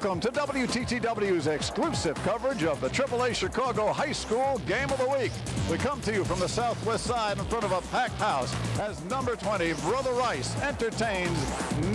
Welcome to WTTW's exclusive coverage of the AAA Chicago High School Game of the Week. We come to you from the southwest side in front of a packed house as number 20, Brother Rice, entertains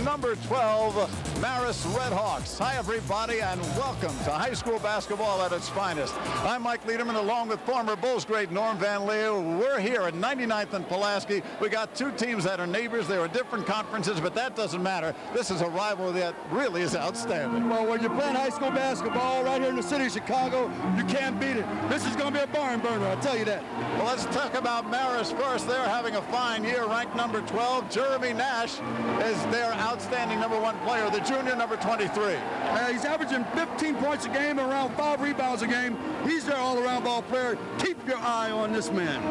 number 12, Marist Redhawks. Hi, everybody, and welcome to high school basketball at its finest. I'm Mike Liederman, along with former Bulls great Norm Van Leeuw. We're here at 99th and Pulaski. We got two teams that are neighbors. They were different conferences, but that doesn't matter. This is a rivalry that really is outstanding. Well, when you're playing high school basketball right here in the city of Chicago, you can't beat it. This is going to be a barn burner, I'll tell you that. Well, let's talk about Marist first. They're having a fine year, ranked number 12. Jeremy Nash is their outstanding number 1 player, the junior, number 23. He's averaging 15 points a game and around 5 rebounds a game. He's their all-around ball player. Keep your eye on this man.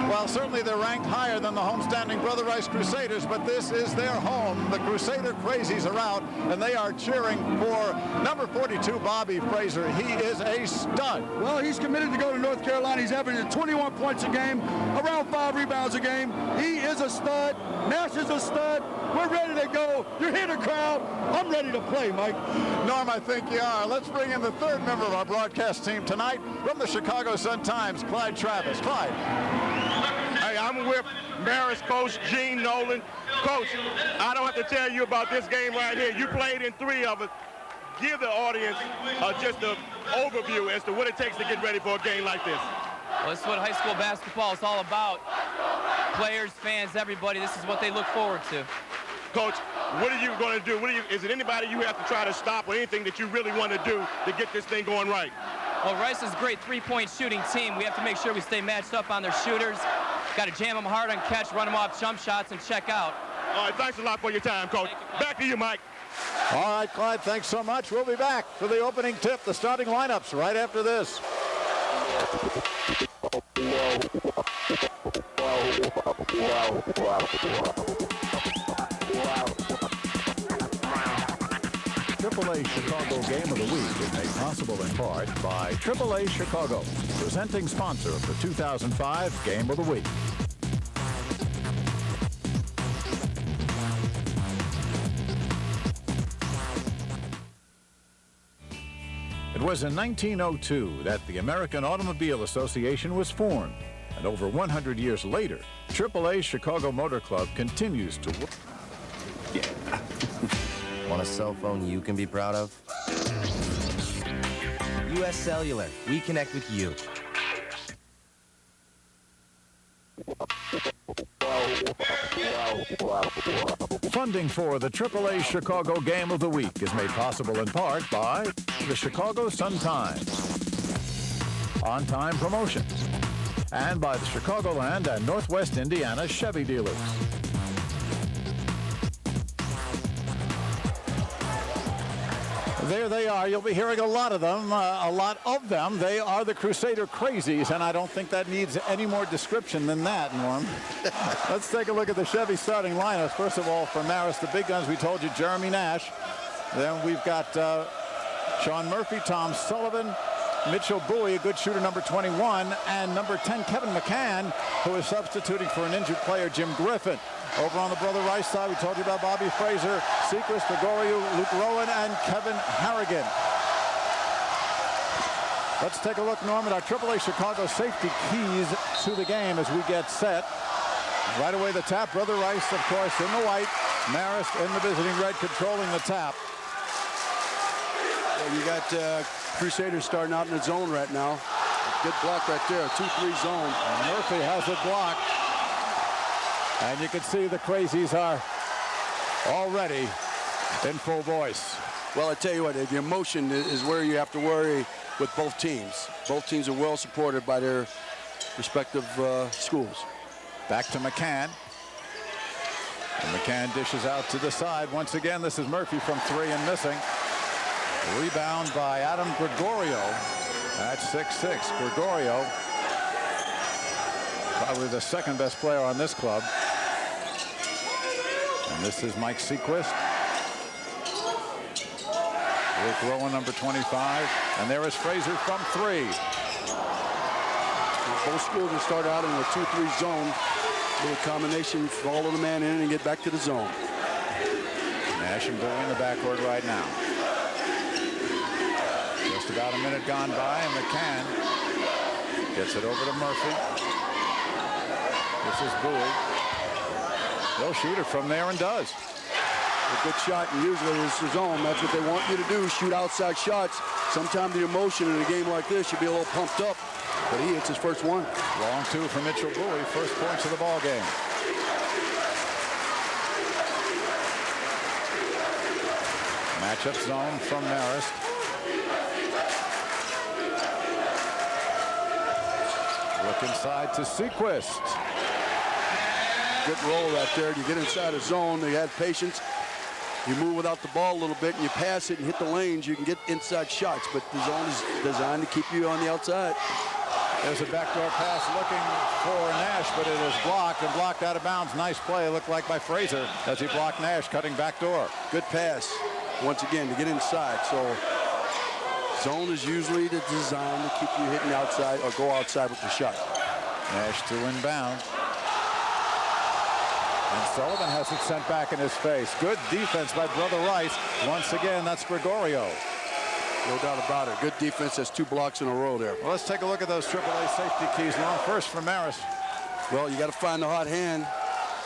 Well, certainly they're ranked higher than the homestanding Brother Rice Crusaders, but this is their home. The Crusader Crazies are out, and they are cheering for number 42, Bobby Fraser. He is a stud. Well, he's committed to go to North Carolina. He's averaging 21 points a game, around 5 rebounds a game. He is a stud. Nash is a stud. We're ready to go. You're here to crowd. I'm ready to play, Mike. Norm, I think you are. Let's bring in the third member of our broadcast team tonight from the Chicago Sun-Times, Clyde Travis. Clyde. Hey, I'm with Marist coach Gene Nolan. Coach, I don't have to tell you about this game right here. You played in 3 of it. Give the audience just an overview as to what it takes to get ready for a game like this. Well, this is what high school basketball is all about. Players, fans, everybody, this is what they look forward to. Coach, what are you going to do? Is it anybody you have to try to stop or anything that you really want to do to get this thing going right? Well, Rice is a great three-point shooting team. We have to make sure we stay matched up on their shooters. Got to jam them hard on catch, run them off jump shots, and check out. All right, thanks a lot for your time, Coach. Back to you, Mike. All right, Clyde, thanks so much. We'll be back for the opening tip, the starting lineups, right after this. AAA Chicago Game of the Week is made possible in part by AAA Chicago, presenting sponsor of the 2005 Game of the Week. It was in 1902 that the American Automobile Association was formed, and over 100 years later, AAA Chicago Motor Club continues to work. Yeah. Want a cell phone you can be proud of? US Cellular, we connect with you. Funding for the AAA Chicago Game of the Week is made possible in part by the Chicago Sun-Times, On Time Promotions, and by the Chicagoland and Northwest Indiana Chevy dealers. There they are. You'll be hearing a lot of them, They are the Crusader Crazies, and I don't think that needs any more description than that, Norm. Let's take a look at the Chevy starting lineups. First of all, for Marist, the big guns, we told you, Jeremy Nash. Then we've got Sean Murphy, Tom Sullivan, Mitchell Bowie, a good shooter, number 21, and number 10, Kevin McCann, who is substituting for an injured player, Jim Griffin. Over on the Brother Rice side, we told you about Bobby Fraser, Seacrest, Gregorio, Luke Rowan, and Kevin Harrigan. Let's take a look, Norm, at our AAA Chicago safety keys to the game as we get set. Right away, the tap. Brother Rice, of course, in the white. Marist in the visiting red, controlling the tap. Well, you got Crusaders starting out in the zone right now. Good block right there, 2-3 zone. And Murphy has it blocked. And you can see the Crazies are already in full voice. Well, I tell you what, the emotion is where you have to worry with both teams. Both teams are well supported by their respective schools. Back to McCann. And McCann dishes out to the side. Once again, this is Murphy from 3 and missing. Rebound by Adam Gregorio. That's 6'6". Gregorio, probably the second best player on this club. And this is Mike Seacrest. Luke Rowan, number 25. And there is Fraser from 3. Both schools will start out in a 2-3 zone. Little combination, follow the man in and get back to the zone. Nash and Bowie in the backcourt right now. Just about a minute gone by, and McCann gets it over to Murphy. This is Bowie. They'll shoot it from there and does. A good shot, and usually it's the zone. That's what they want you to do, shoot outside shots. Sometimes the emotion in a game like this, you'll be a little pumped up, but he hits his first one. Long two for Mitchell Bowie, first points of the ball game. Matchup zone from Marist. Look inside to Sequist. Good roll right there. You get inside a zone, they had patience. You move without the ball a little bit and you pass it and hit the lanes, you can get inside shots, but the zone is designed to keep you on the outside. There's a backdoor pass looking for Nash, but it is blocked and blocked out of bounds. Nice play, it looked like by Fraser as he blocked Nash, cutting back door. Good pass, once again, to get inside. So zone is usually designed to keep you hitting outside or go outside with the shot. Nash to inbound. And Sullivan has it sent back in his face. Good defense by Brother Rice. Once again, that's Gregorio. No doubt about it. Good defense. That's 2 blocks in a row there. Well, let's take a look at those AAA safety keys. Long first for Marist. Well, you got to find the hot hand.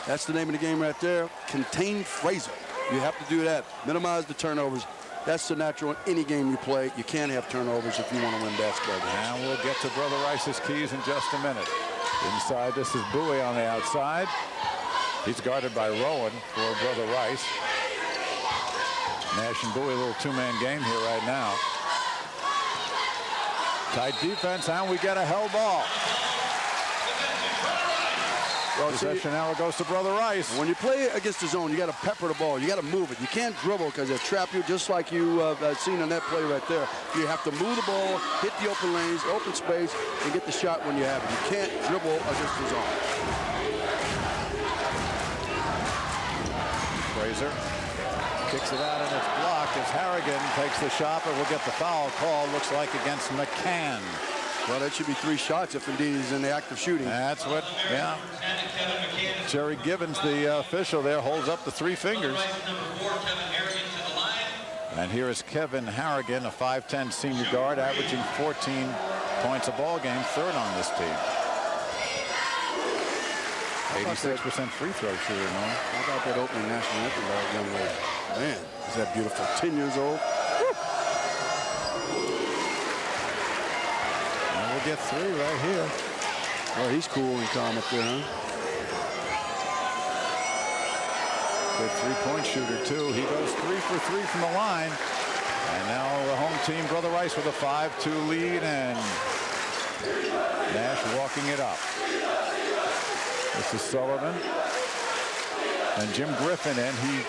That's the name of the game right there. Contain Fraser. You have to do that. Minimize the turnovers. That's the natural in any game you play. You can't have turnovers if you want to win basketball games. And we'll get to Brother Rice's keys in just a minute. Inside, this is Bowie on the outside. He's guarded by Rowan for Brother Rice. Nash and Bowie, a little two-man game here right now. Tight defense, and we get a hell ball. Well, possession now goes to Brother Rice. When you play against the zone, you got to pepper the ball. You got to move it. You can't dribble because they'll trap you, just like you seen in that play right there. You have to move the ball, hit the open lanes, open space, and get the shot when you have it. You can't dribble against the zone. Fraser kicks it out and it's blocked as Harrigan takes the shot, but will get the foul call, looks like against McCann. Well, that should be 3 shots if indeed he's in the act of shooting. That's what, yeah. Jerry Gibbons, the official there, holds up the 3 fingers. And here is Kevin Harrigan, a 5'10" senior guard, averaging 14 points a ball game, third on this team. 86% free throw shooter, no? How about that opening national anthem by that young lady? Man, is that beautiful. 10 years old. Woo! And we'll get through right here. Oh, he's cool and calm up there, huh? Good three-point shooter, too. He goes 3 for 3 from the line. And now the home team, Brother Rice, with a 5-2 lead, and Nash walking it up. This is Sullivan. And Jim Griffin, and he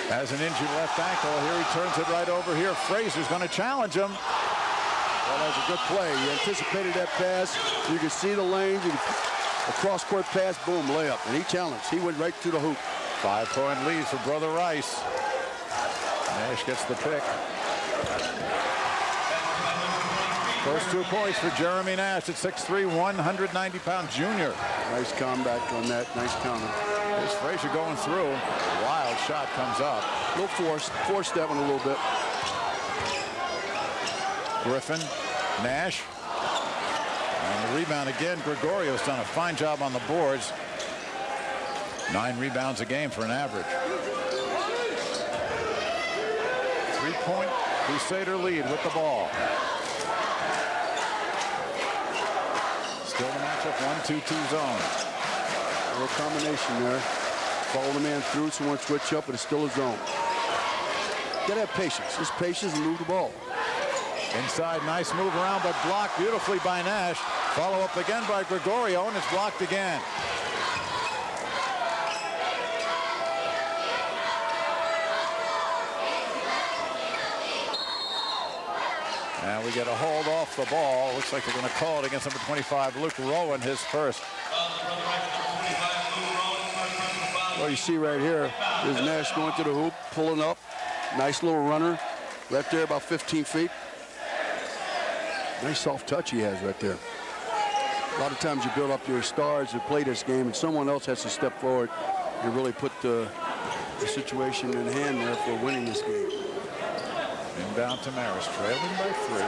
has an injured left ankle. Here he turns it right over here. Fraser's going to challenge him. Well, that was a good play. He anticipated that pass. You can see the lanes. A cross-court pass, boom, layup. And he challenged. He went right to the hoop. 5-point lead for Brother Rice. Nash gets the pick. First 2 points for Jeremy Nash at 6'3", 190-pound junior. Nice comeback on that. Nice counter. Here's Frazier going through. Wild shot comes up. A little forced that one a little bit. Griffin, Nash. And the rebound again. Gregorio's done a fine job on the boards. 9 rebounds a game for an average. 3-point Crusader lead with the ball. Still the matchup 1-2-2 zone. A little combination there. Follow the man through, so want to switch up, but it's still a zone. Gotta have patience. Just patience and move the ball. Inside, nice move around, but blocked beautifully by Nash. Follow up again by Gregorio, and it's blocked again. And we get a hold off the ball. Looks like they're going to call it against number 25, Luke Rowan, his first. Well, you see right here, there's Nash going to the hoop, pulling up. Nice little runner. Right there, about 15 feet. Nice soft touch he has right there. A lot of times you build up your stars to play this game, and someone else has to step forward and really put the situation in hand there for winning this game. Inbound to Marist, trailing by 3.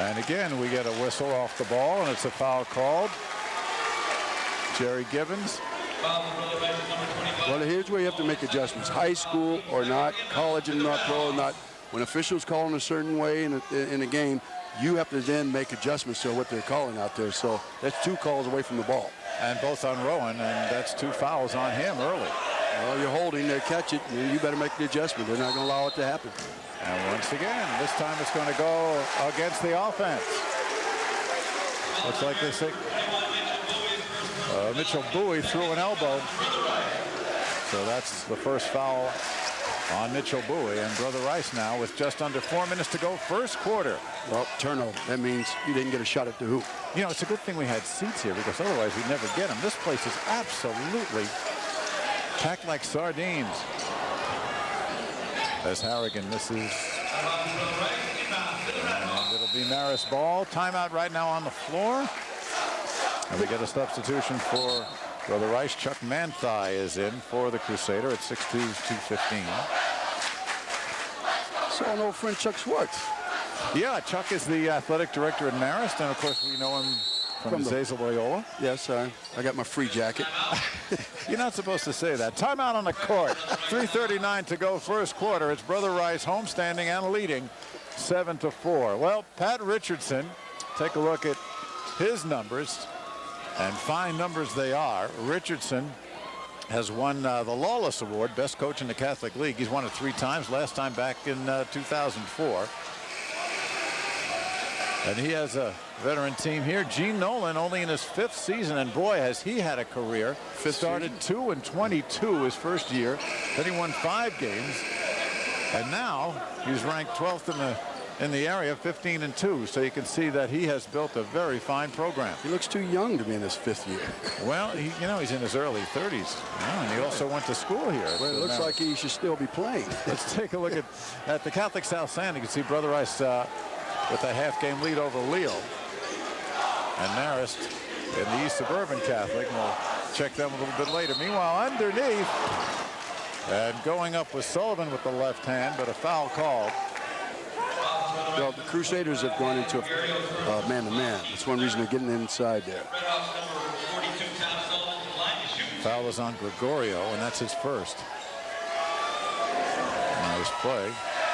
And again, we get a whistle off the ball, and it's a foul called. Jerry Gibbons. Well, here's where you have to make adjustments. High school or not, college and not pro or not. When officials call in a certain way in a game, you have to then make adjustments to what they're calling out there. So that's 2 calls away from the ball. And both on Rowan, and that's 2 fouls on him early. Well, you're holding, they catch it, you better make the adjustment. They're not going to allow it to happen. And once again, this time it's going to go against the offense. Looks like they say Mitchell Bowie threw an elbow. So that's the first foul on Mitchell Bowie. And Brother Rice now with just under 4 minutes to go, first quarter. Well, turnover. That means you didn't get a shot at the hoop. You know, it's a good thing we had seats here, because otherwise we'd never get them. This place is absolutely packed like sardines. As Harrigan misses. And it'll be Marist ball. Timeout right now on the floor. And we get a substitution for Brother Rice. Chuck Manthai is in for the Crusader at 6'2", 215. So an old friend Chuck Schwartz. Yeah, Chuck is the athletic director at Marist, and of course we know him from Zazel Loyola. Yes, I got my free jacket. You're not supposed to say that. Timeout on the court. 3:39 to go, first quarter. It's Brother Rice homestanding and leading 7-4. Well, Pat Richardson, take a look at his numbers, and fine numbers they are. Richardson has won the Lawless Award, best coach in the Catholic League. He's won it 3 times, last time back in 2004. And he has a veteran team here. Gene Nolan only in his 5th season, and boy, has he had a career. Started 2-22 his first year. Then he won 5 games, and now he's ranked 12th in the area, 15-2. So you can see that he has built a very fine program. He looks too young to be in his 5th year. Well, he's in his early 30s, and he also went to school here. Well, it looks like he should still be playing. Let's take a look at the Catholic South Stand. You can see Brother Rice with a half-game lead over Leo. And Marist in the East Suburban Catholic. We'll check them a little bit later. Meanwhile, underneath, and going up with Sullivan with the left hand, but a foul called. Well, the Crusaders have gone into man-to-man. That's one reason they're getting inside there. Foul is on Gregorio, and that's his first. Nice play.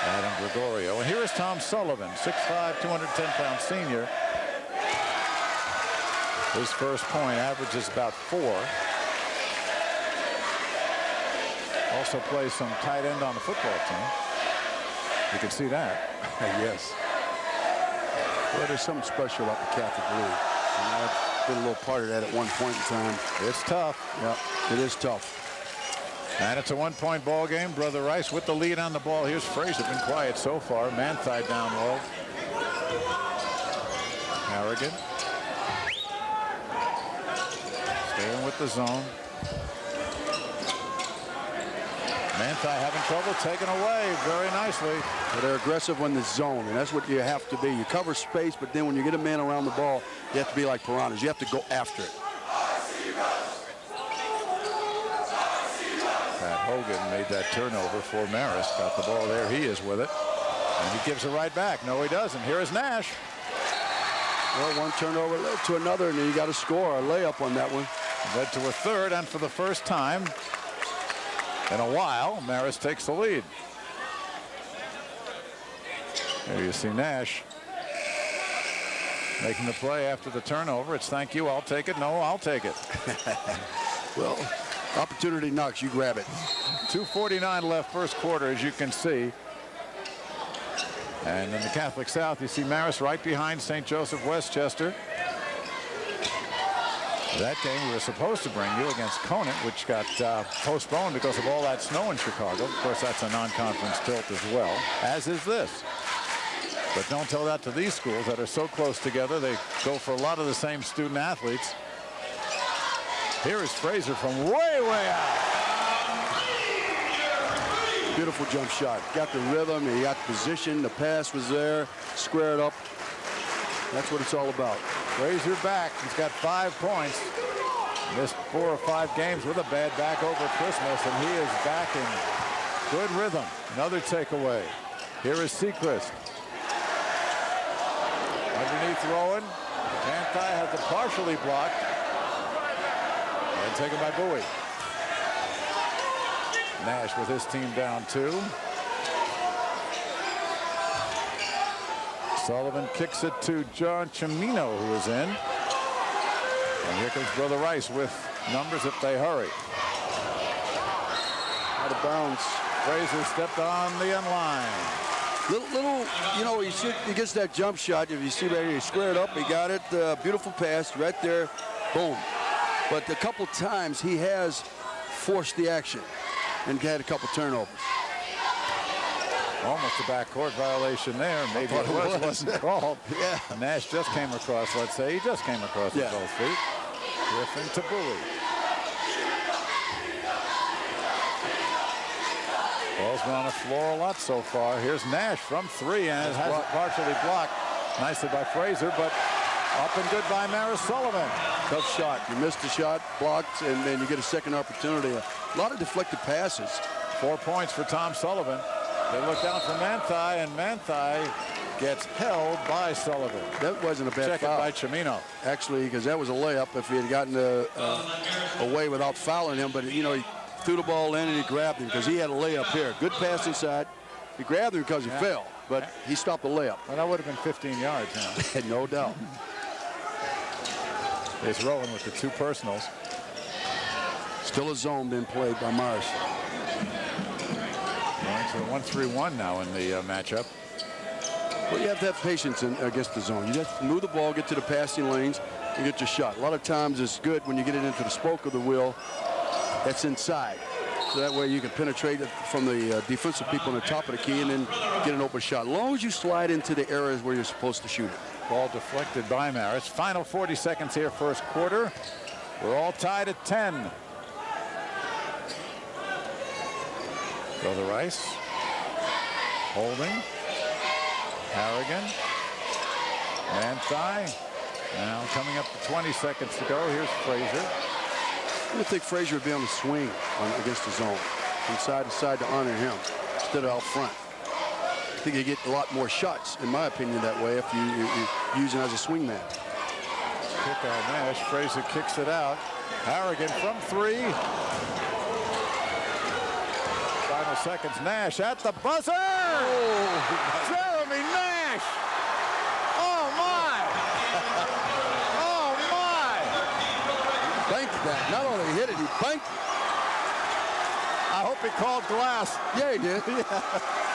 Adam Gregorio. And here is Tom Sullivan, 6'5", 210-pound senior. His first point average is about 4. Also plays some tight end on the football team. You can see that. Yes. Well, there's something special about the Catholic League. I've been a little part of that at one point in time. It's tough. Yep, it is tough. And it's a 1-point ball game. Brother Rice with the lead on the ball. Here's Frazier, been quiet so far. Manthai down low. Harrigan. Staying with the zone. Manthai having trouble, taken away very nicely. Well, they're aggressive when the zone, and that's what you have to be. You cover space, but then when you get a man around the ball, you have to be like piranhas. You have to go after it. Pat Hogan made that turnover for Marist. Got the ball there. He is with it. And he gives it right back. No, he doesn't. Here is Nash. Well, one turnover led to another, and then you got to score a layup on that one. Led to a third, and for the first time in a while, Marist takes the lead. There you see Nash making the play after the turnover. It's thank you, I'll take it. No, I'll take it. Well, opportunity knocks, you grab it. 2:49 left first quarter, as you can see. And in the Catholic South, you see Marist right behind St. Joseph Westchester. That game we were supposed to bring you against Conant, which got postponed because of all that snow in Chicago. Of course, that's a non-conference tilt as well, as is this. But don't tell that to these schools that are so close together. They go for a lot of the same student athletes. Here is Frazier from way, way out. Beautiful jump shot. Got the rhythm, he got the position, the pass was there, squared up. That's what it's all about. Frazier back. He's got 5 points. Missed 4 or 5 games with a bad back over Christmas, and he is back in good rhythm. Another takeaway. Here is Sechrist. Underneath Rowan. Manthei has it partially blocked. And taken by Bowie. Nash with his team down 2. Sullivan kicks it to John Cimino, who is in. And here comes Brother Rice with numbers if they hurry. Out of bounds. Frazier stepped on the end line. Little, you know, he gets that jump shot. If you see right here, he squared up. He got it. Beautiful pass right there. Boom. But a couple times he has forced the action and had a couple turnovers. Almost a backcourt violation there. Maybe it wasn't called. Yeah. Nash just came across, let's say. He just came across with both feet. Griffin to Bowie. Ball's been on the floor a lot so far. Here's Nash from 3 and it has it partially blocked. Nicely by Frazier, but up and good by Marist Sullivan. Tough shot. You missed the shot, blocked, and then you get a second opportunity. A lot of deflected passes. 4 points for Tom Sullivan. They look down for Manthei, and Manthei gets held by Sullivan. That wasn't a bad Check foul. it by Cimino. Actually, because that was a layup if he had gotten away without fouling him. But, you know, he threw the ball in and he grabbed him because he had a layup here. Good pass inside. He grabbed him because he fell, but he stopped the layup. Well, that would have been 15 yards now. No doubt. It's Rowan with the 2 personals. Still a zone being played by Marist. Going to the 1-3-1 now in the matchup. Well, you have to have patience against the zone. You just move the ball, get to the passing lanes, and get your shot. A lot of times it's good when you get it into the spoke of the wheel that's inside. So that way you can penetrate it from the defensive people on the top of the key and then get an open shot. As long as you slide into the areas where you're supposed to shoot it. Ball deflected by Marist. Final 40 seconds here, first quarter. We're all tied at 10. Brother Rice. Holding. Harrigan. Manthei. Now coming up to 20 seconds to go. Here's Frazier. I would think Frazier would be on the swing against the zone. From side to side to honor him instead of out front. I think you get a lot more shots, in my opinion, that way if you use him as a swing man. Kick on Nash. Frazier kicks it out. Harrigan from 3. Final seconds. Nash at the buzzer. Oh, Jeremy Nash. Oh, my. Oh, my. Banked that. Not only hit it, he banked it. I hope he called glass. Yeah, he did.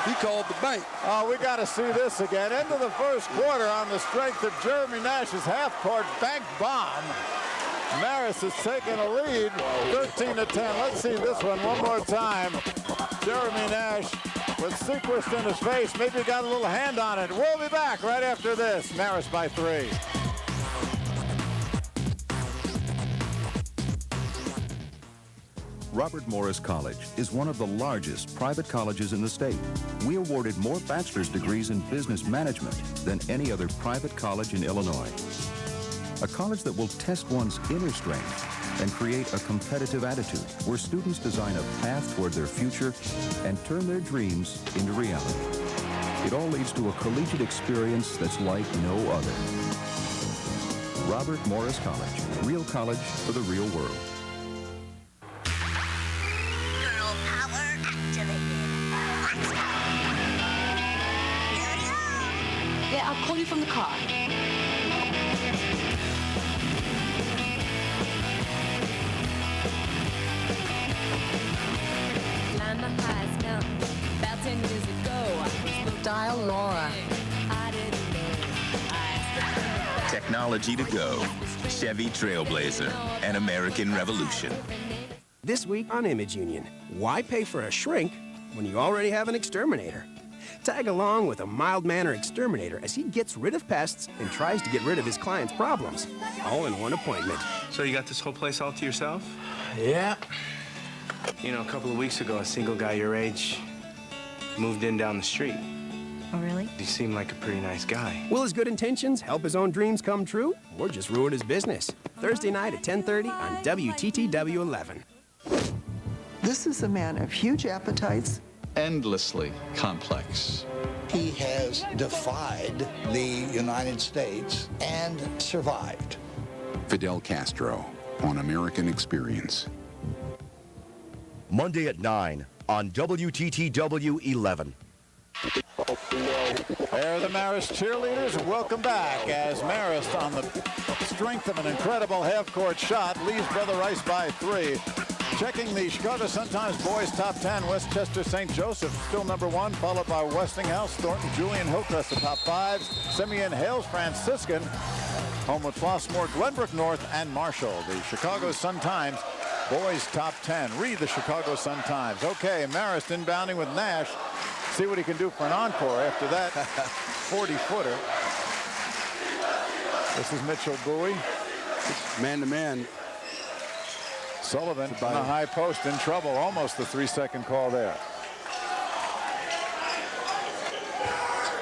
He called the bank. Oh, we got to see this again. End of the first quarter on the strength of Jeremy Nash's half-court bank bomb. Marist has taken a lead, 13-10. Let's see this one more time. Jeremy Nash with Sechrist in his face. Maybe got a little hand on it. We'll be back right after this. Marist by 3. Robert Morris College is one of the largest private colleges in the state. We awarded more bachelor's degrees in business management than any other private college in Illinois. A college that will test one's inner strength and create a competitive attitude where students design a path toward their future and turn their dreams into reality. It all leads to a collegiate experience that's like no other. Robert Morris College, real college for the real world. Girl power activated. Let's go. Here we go. Yeah, I'll call you from the car. Dial Laura. Technology to go. Chevy Trailblazer, an American revolution. This week on Image Union, why pay for a shrink when you already have an exterminator? Tag along with a mild-mannered exterminator as he gets rid of pests and tries to get rid of his client's problems, all in one appointment. So you got this whole place all to yourself? Yeah. You know, a couple of weeks ago, a single guy your age moved in down the street. Oh, really? You seem like a pretty nice guy. Will his good intentions help his own dreams come true, or just ruin his business? Thursday night at 10:30 on WTTW 11. This is a man of huge appetites. Endlessly complex. He has defied the United States and survived. Fidel Castro on American Experience. Monday at 9 on WTTW 11. There are the Marist cheerleaders. Welcome back as Marist, on the strength of an incredible half-court shot, leads Brother Rice by 3. Checking the Chicago Sun-Times boys top 10, Westchester St. Joseph still number 1, followed by Westinghouse, Thornton, Julian, Hillcrest, the top 5. Simeon, Hales, Franciscan, Homewood, Flossmoor, Glenbrook North, and Marshall. The Chicago Sun-Times boys top 10. Read the Chicago Sun-Times. Okay, Marist inbounding with Nash. See what he can do for an encore after that 40-footer. This is Mitchell Bowie. Man-to-man. Sullivan on the high post, in trouble. Almost the 3-second call there.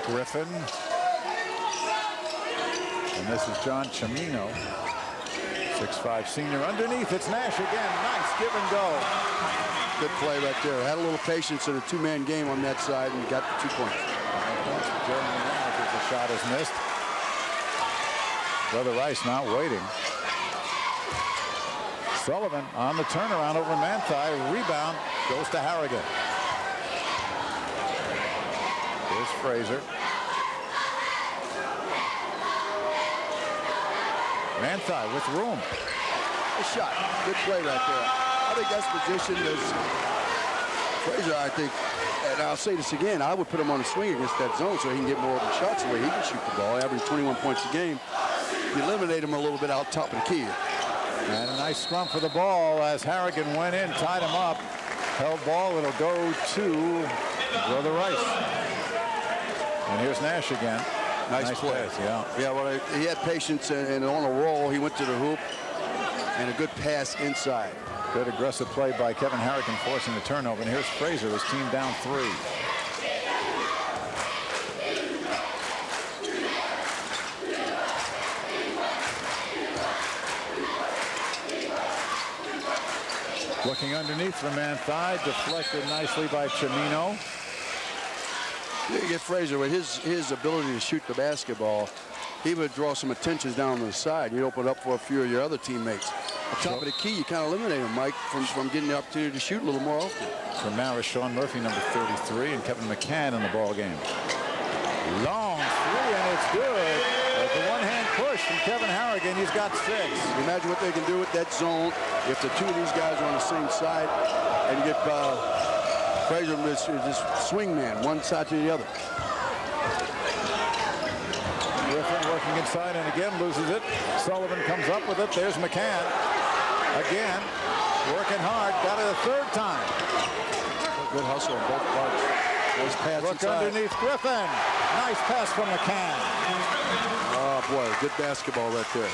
Griffin. And this is John Cimino. 6'5" senior underneath. It's Nash again. Nice give and go. Good play right there. Had a little patience in a two-man game on that side and got the 2 points. Jeremy Nash as the shot is missed. Brother Rice not waiting. Sullivan on the turnaround over Manthei. Rebound goes to Harrigan. Here's Frazier. Manthei with room. A shot. Good play right there. I think that's positioned as Frazier, I think, and I'll say this again, I would put him on a swing against that zone so he can get more open shots away. He can shoot the ball, average 21 points a game. You eliminate him a little bit out top of the key. And a nice scrum for the ball as Harrigan went in, tied him up. Held ball, it'll go to Brother Rice. And here's Nash again. Nice play. Pass, yeah. Yeah, well, he had patience and on a roll, he went to the hoop and a good pass inside. Good aggressive play by Kevin Harrigan, forcing the turnover. And here's Frazier, his team down 3. Looking underneath for Manthei, deflected nicely by Cimino. You get Frazier with his ability to shoot the basketball. He would draw some attentions down the side. He'd open up for a few of your other teammates. At top of the key, you kind of eliminate him, Mike, from getting the opportunity to shoot a little more often. For Marist, Sean Murphy, number 33, and Kevin McCann in the ball game. Long 3, and it's good. With the one-hand push from Kevin Harrigan, he's got 6. Imagine what they can do with that zone if the two of these guys are on the same side, and you get Frazier is this swing man, one side to the other. Griffin working inside and again loses it. Sullivan comes up with it. There's McCann. Again, working hard. Got it a 3rd time. Good hustle on both parts. Nice pass Look inside. underneath Griffin. Nice pass from McCann. Oh, boy, good basketball right there.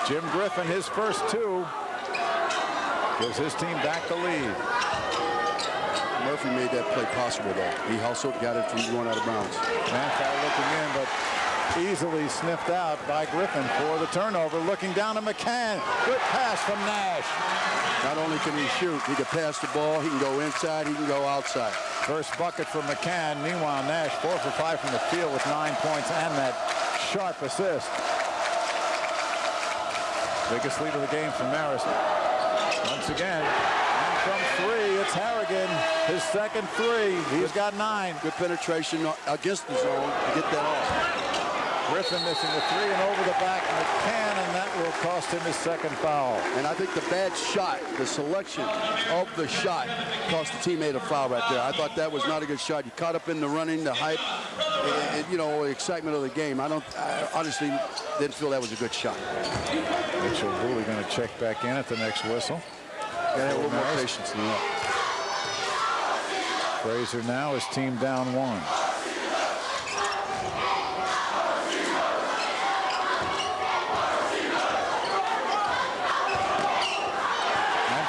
Jim Griffin, his first 2. Gives his team back the lead. Murphy made that play possible, though. He hustled, got it from going out of bounds. Manthei looking in, but easily sniffed out by Griffin for the turnover. Looking down at McCann. Good pass from Nash. Not only can he shoot, he can pass the ball, he can go inside, he can go outside. First bucket for McCann. Meanwhile, Nash 4 for 5 from the field with 9 points and that sharp assist. Biggest lead of the game for Marist. Once again, and from 3, it's Harrigan. His second 3. He's got 9. Good penetration against the zone to get that off. Griffin missing the 3 and over the back McCann, and that will cost him his second foul. And I think the bad shot, the selection of the shot, cost the teammate a foul right there. I thought that was not a good shot. You caught up in the running, the hype, and, you know, the excitement of the game. I honestly didn't feel that was a good shot. Mitchell Booley going to check back in at the next whistle. Got to have a little more patience than that. Frazier now is team down 1.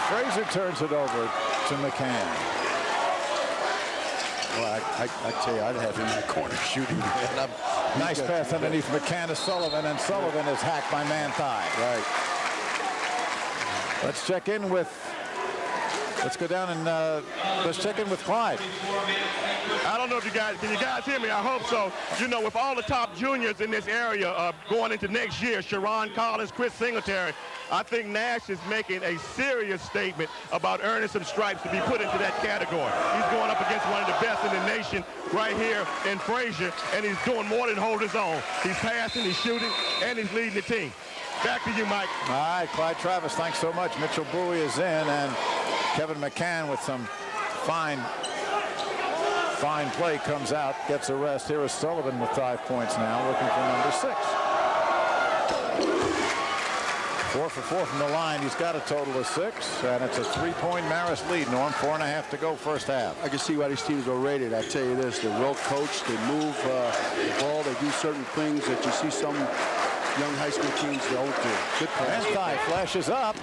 Frazier turns it over to McCann. Well, I tell you, I'd have him in the corner shooting. Man. Nice pass underneath McCann to Sullivan, and Sullivan is hacked by Manthai. Right. Let's check in with. Let's go down and let's check in with Clyde. I don't know if can you guys hear me? I hope so. You know, with all the top juniors in this area going into next year, Sharon Collins, Chris Singletary, I think Nash is making a serious statement about earning some stripes to be put into that category. He's going up against one of the best in the nation right here in Frazier, and he's doing more than hold his own. He's passing, he's shooting, and he's leading the team. Back to you, Mike. All right, Clyde Travis, thanks so much. Mitchell Bowie is in, and Kevin McCann with some fine play comes out, gets a rest. Here is Sullivan with 5 points now, looking for number 6. 4 for 4 from the line. He's got a total of 6, and it's a 3-point Marist lead. Norm, 4.5 to go first half. I can see why these teams are rated. I tell you this, they're well coached. They move the ball. They do certain things that you see some young high school teams don't do. Good pass. Manthai flashes up.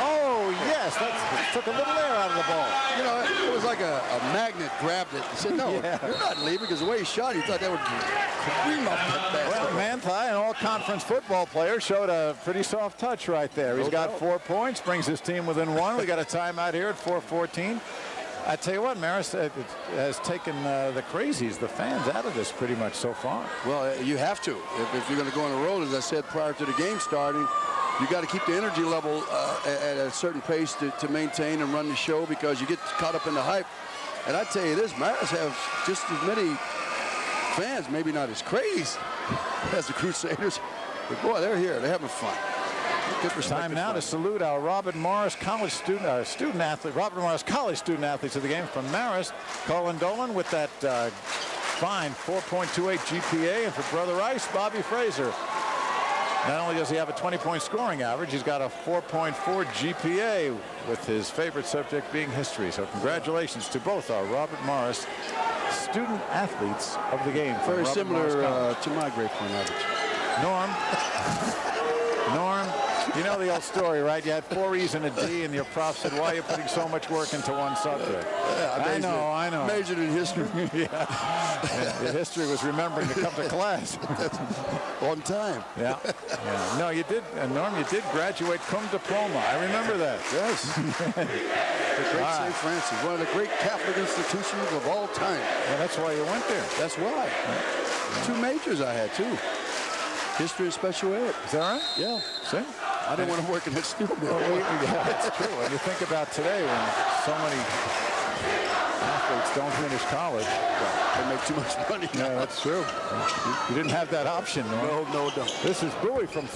Oh, yes, that took a little air out of the ball. You know, it was like a magnet grabbed it and said, no, you're not leaving, because the way he shot, he thought that would cream up that basket. Well, Manthai, an all-conference football player, showed a pretty soft touch right there. He's got 4 points, brings his team within 1. We got a timeout here at 4:14. I tell you what, Marist has taken the crazies, the fans, out of this pretty much so far. Well, you have to. If you're going to go on a roll, as I said prior to the game starting, you got to keep the energy level at a certain pace to maintain and run the show, because you get caught up in the hype. And I tell you this, Marist have just as many fans, maybe not as crazy as the Crusaders, but boy, they're here. They're having fun. Time now to salute our Robert Morris College student athlete, Robert Morris College student athletes of the game from Marist. Colin Dolan with that fine 4.28 GPA, and for Brother Rice, Bobby Fraser. Not only does he have a 20-point scoring average, he's got a 4.4 GPA, with his favorite subject being history. So congratulations to both our Robert Morris student athletes of the game. Very similar to my grade point average. Norm, you know the old story, right? You had 4 E's and a D, and your prof said, why are you putting so much work into one subject? I know. Majored in history. Yeah. The history was remembering to come to class. On time. Yeah. No, you did, Norm, you did graduate cum diploma. I remember that. Yes. The great St. Francis, one of the great Catholic institutions of all time. Well, that's why you went there. That's why. 2 majors I had, too. History and special ed. Is that right? Yeah. See? I didn't want to work in that student. Yeah, that's true. When you think about today, when so many athletes don't finish college, they make too much money. Yeah, that's true. You didn't have that option, Norm. No. This is Bowie from